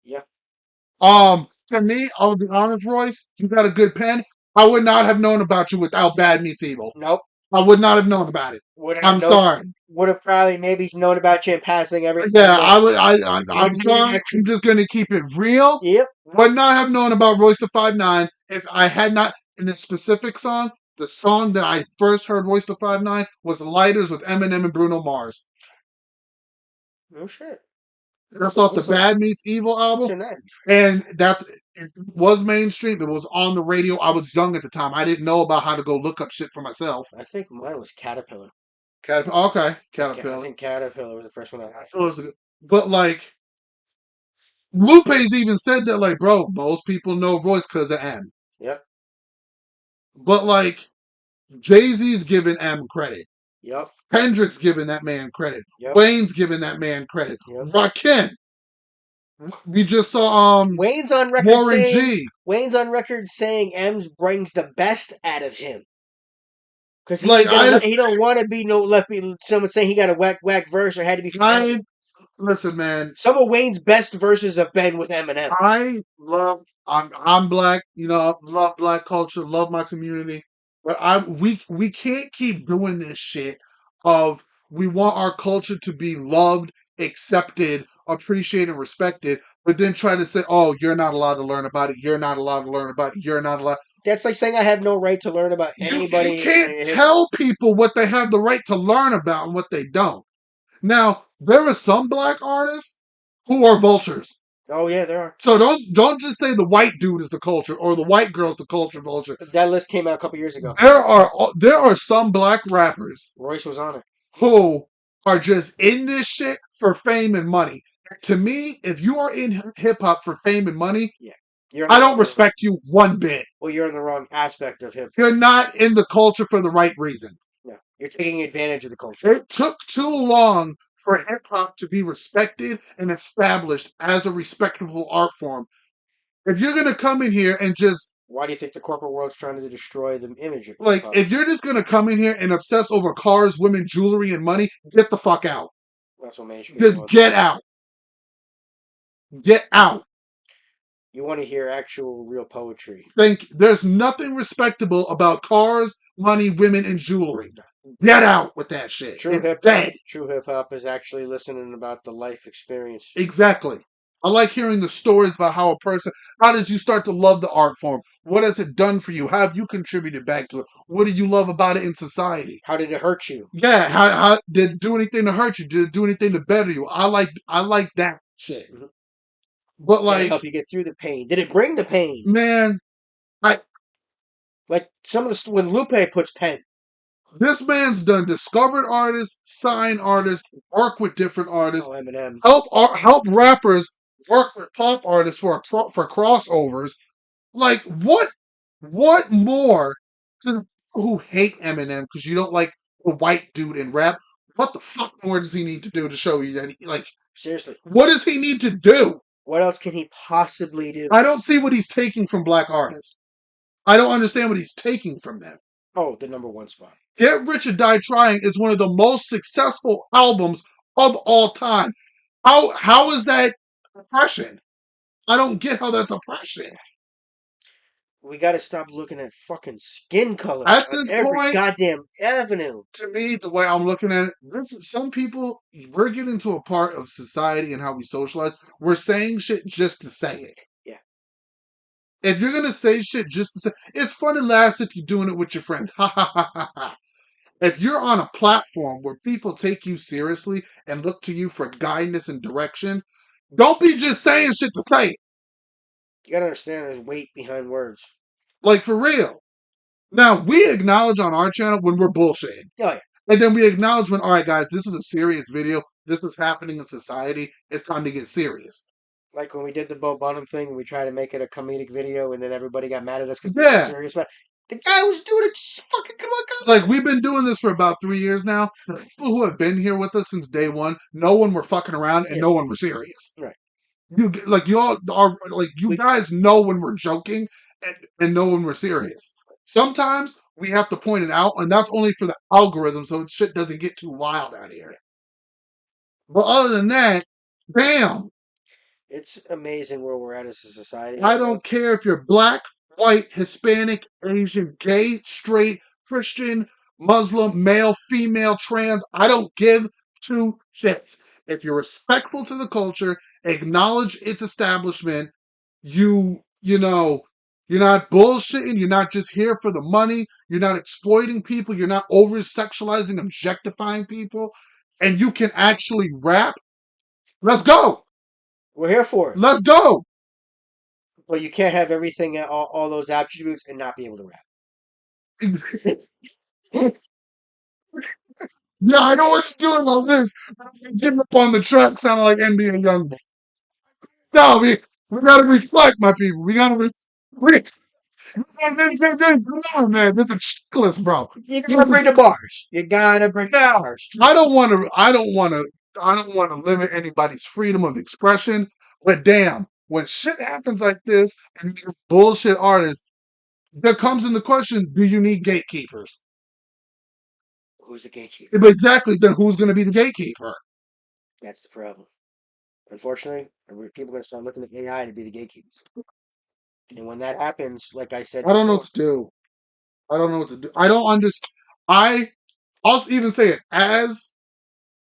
Yeah. To me, I'll be honest, Royce, you got a good pen. I would not have known about you without Bad Meets Evil. Nope. I would not have known about it. I'm sorry. Would have probably maybe known about you in passing everything. Yeah, I'm sorry. I'm just going to keep it real. Yep. Would not have known about Royce the 5'9" if I had not, in this specific song, the song that I first heard Royce the 5'9" was Lighters with Eminem and Bruno Mars. No shit. That's off the Bad Meets Evil album. And it was mainstream. It was on the radio. I was young at the time. I didn't know about how to go look up shit for myself. I think mine was Caterpillar. Okay, Caterpillar. I think Caterpillar was the first one I had. But like, Lupe's even said that, like, bro, most people know Royce because of M. Yep. But like, Jay-Z's giving M credit. Yep. Kendrick's giving that man credit. Yep. Wayne's giving that man credit. Yep. Rakim. We just saw Wayne's on record Warren saying, G. Wayne's on record saying M brings the best out of him. Because he, Like, he don't want to be someone saying he got a whack verse or had to be. Listen, man. Some of Wayne's best verses have been with Eminem. I'm black, I love black culture, love my community. But we can't keep doing this shit of we want our culture to be loved, accepted, appreciated, and respected, but then try to say, oh, you're not allowed to learn about it, you're not allowed to learn about it, you're not allowed. That's like saying I have no right to learn about anybody. You can't tell people what they have the right to learn about and what they don't. Now, there are some black artists who are vultures. Oh yeah, there are. So don't just say the white dude is the culture or the white girl's the culture vulture. That list came out a couple years ago. There are some black rappers. Royce was on it. Who are just in this shit for fame and money. To me, if you are in hip hop for fame and money, I don't respect you one bit. Well, you're in the wrong aspect of hip. You're not in the culture for the right reason. No, you're taking advantage of the culture. It took too long for hip hop to be respected and established as a respectable art form. If you're gonna come in here and just, why do you think the corporate world's trying to destroy the image of like, if you're just gonna come in here and obsess over cars, women, jewelry, and money, get the fuck out. That's what mainstream. Just get out. Get out. You want to hear actual, real poetry. There's nothing respectable about cars, money, women, and jewelry. Get out with that shit. It's dead. True hip hop is actually listening about the life experience. Exactly. I like hearing the stories about how how did you start to love the art form? What has it done for you? How have you contributed back to it? What did you love about it in society? How did it hurt you? Yeah, how did it do anything to hurt you? Did it do anything to better you? I like that shit. Mm-hmm. But like, help you get through the pain. Did it bring the pain? Man, like some of the when Lupe puts pen. This man's done discovered artists, sign artists, work with different artists, Eminem. help rappers work with pop artists for crossovers. Like what more to who hate Eminem because you don't like the white dude in rap? What the fuck more does he need to do to show you that seriously? What does he need to do? What else can he possibly do? I don't see what he's taking from black artists. I don't understand what he's taking from them. Oh, the number one spot. Get Rich or Die Trying is one of the most successful albums of all time. How is that oppression? I don't get how that's oppression. We got to stop looking at fucking skin color at this every point. Goddamn avenue. To me, the way I'm looking at it, some people, we're getting to a part of society and how we socialize. We're saying shit just to say it. Yeah. If you're gonna say shit just to say, it's fun and laughs if you're doing it with your friends. Ha ha ha ha ha. If you're on a platform where people take you seriously and look to you for guidance and direction, don't be just saying shit to say it. You gotta understand there's weight behind words. Like, for real. Now, we acknowledge on our channel when we're bullshitting. Oh, yeah. And then we acknowledge when, all right, guys, this is a serious video. This is happening in society. It's time to get serious. Like when we did the Bo Burnham thing, we tried to make it a comedic video, and then everybody got mad at us because we were serious about it. The guy was doing it. Just fucking come on, guys. Like, we've been doing this for about 3 years now. The people who have been here with us since day one, no one were fucking around and no one were serious. Right. You guys know when we're joking and no one we're serious. Sometimes we have to point it out, and that's only for the algorithm, so shit doesn't get too wild out here. But other than that, damn. It's amazing where we're at as a society. I don't care if you're black, white, Hispanic, Asian, gay, straight, Christian, Muslim, male, female, trans. I don't give two shits. If you're respectful to the culture, acknowledge its establishment, you're not bullshitting, you're not just here for the money, you're not exploiting people, you're not over sexualizing, objectifying people, and you can actually rap, let's go. We're here for it. Let's go. But you can't have everything, all those attributes, and not be able to rap. Yeah, I know what you're doing on this. Getting up on the track sounding like NBA Young. No, we gotta reflect, my people. We gotta come on, man. There's a checklist, bro. You gotta bring the bars. You gotta bring the bars. I don't want to limit anybody's freedom of expression, but damn, when shit happens like this and you're bullshit artists, there comes in the question: do you need gatekeepers? Who's the gatekeeper? But exactly, then who's going to be the gatekeeper? That's the problem. Unfortunately, people are going to start looking at AI to be the gatekeepers. And when that happens, like I said, I don't know what to do. I don't know what to do. I don't understand. I'll even say it as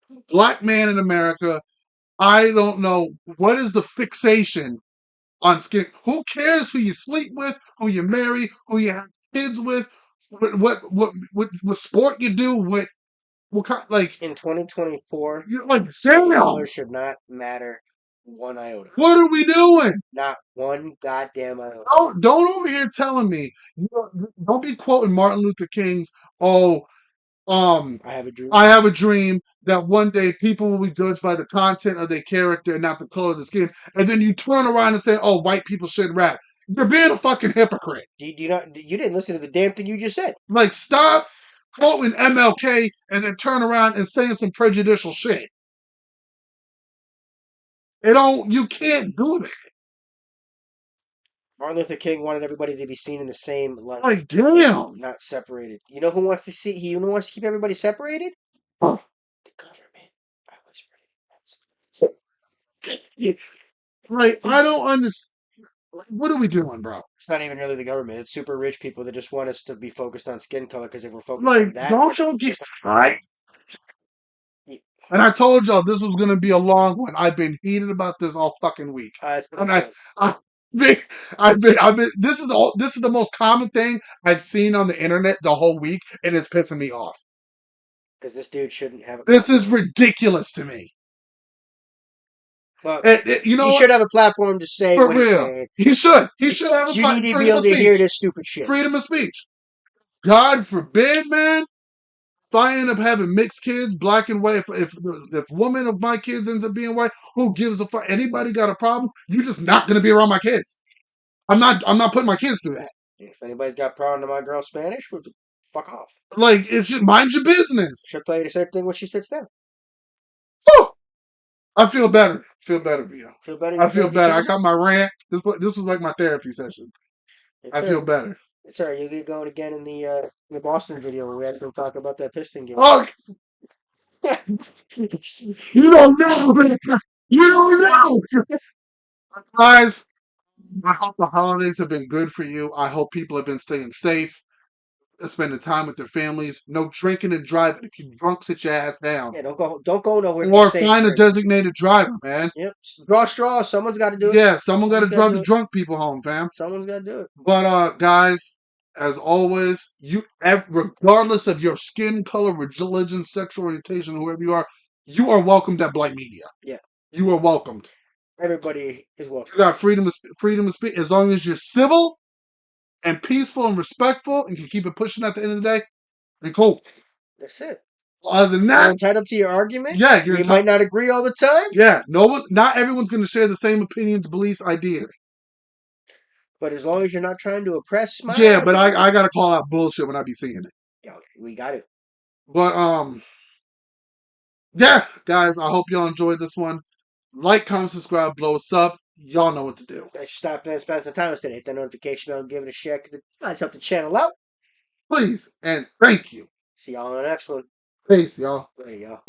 a black man in America. I don't know what is the fixation on skin. Who cares who you sleep with, who you marry, who you have kids with, what sport you do, what kind, like in 2024, you're like damn. Color should not matter one iota. What are we doing? Not one goddamn iota. Don't over here telling me. Don't be quoting Martin Luther King's I have a dream that one day people will be judged by the content of their character and not the color of the skin. And then you turn around and say, "Oh, white people shouldn't rap." You're being a fucking hypocrite. You didn't listen to the damn thing you just said. Like, stop quoting MLK and then turn around and saying some prejudicial shit. You can't do that. Martin Luther King wanted everybody to be seen in the same light. Like, damn. Not separated. You know who wants to see? You know who wants to keep everybody separated? Huh. The government. I whispered. Like, I don't understand. What are we doing, bro? It's not even really the government. It's super rich people that just want us to be focused on skin color because if we're focused on that, don't you get right? And I told y'all this was gonna be a long one. I've been heated about this all fucking week. And I've been. This is the most common thing I've seen on the internet the whole week, and it's pissing me off. Because this dude shouldn't have. This is ridiculous to me. Well, he should have a platform to say for what real. He's saying. He should. He should have a platform. You need to be able to hear this stupid shit. Freedom of speech. God forbid, man. If I end up having mixed kids, black and white, if woman of my kids ends up being white, who gives a fuck? Anybody got a problem? You're just not gonna be around my kids. I'm not putting my kids through that. If anybody's got a problem to my girl Spanish, well, fuck off. Like, it's just mind your business. She'll tell you the same thing when she sits down. Oh, I feel better. Feel better, Vito. Feel better. I feel better. I got my rant. This was like my therapy session. I feel better. It's alright. You'll get going again in the Boston video where we actually talk about that Piston game. Oh, you don't know, man. You don't know, guys. I hope the holidays have been good for you. I hope people have been staying safe, spending time with their families. No drinking and driving. If you're drunk, sit your ass down. Yeah, don't go nowhere. Or find a designated driver, man. Yep. Draw straws. Someone's got to do it. Yeah, someone got to drive the drunk people home, fam. Someone's got to do it. But guys, as always, regardless of your skin color, religion, sexual orientation, whoever you are welcomed at Blite Media. Yeah. You are welcomed. Everybody is welcome. You got freedom of speech. As long as you're civil and peaceful and respectful and can keep it pushing at the end of the day, then cool. That's it. Other than that, you're entitled to your argument. Yeah, you might not agree all the time. Yeah, not everyone's going to share the same opinions, beliefs, ideas. But as long as you're not trying to oppress my yeah, but I got to call out bullshit when I be seeing it. Yeah, we got it. But yeah, guys, I hope y'all enjoyed this one. Like, comment, subscribe, blow us up. Y'all know what to do. Stop and spend some time with today. Hit that notification bell, give it a share because it does help the channel out. Please and thank you. See y'all on the next one. Peace, y'all. Hey, y'all.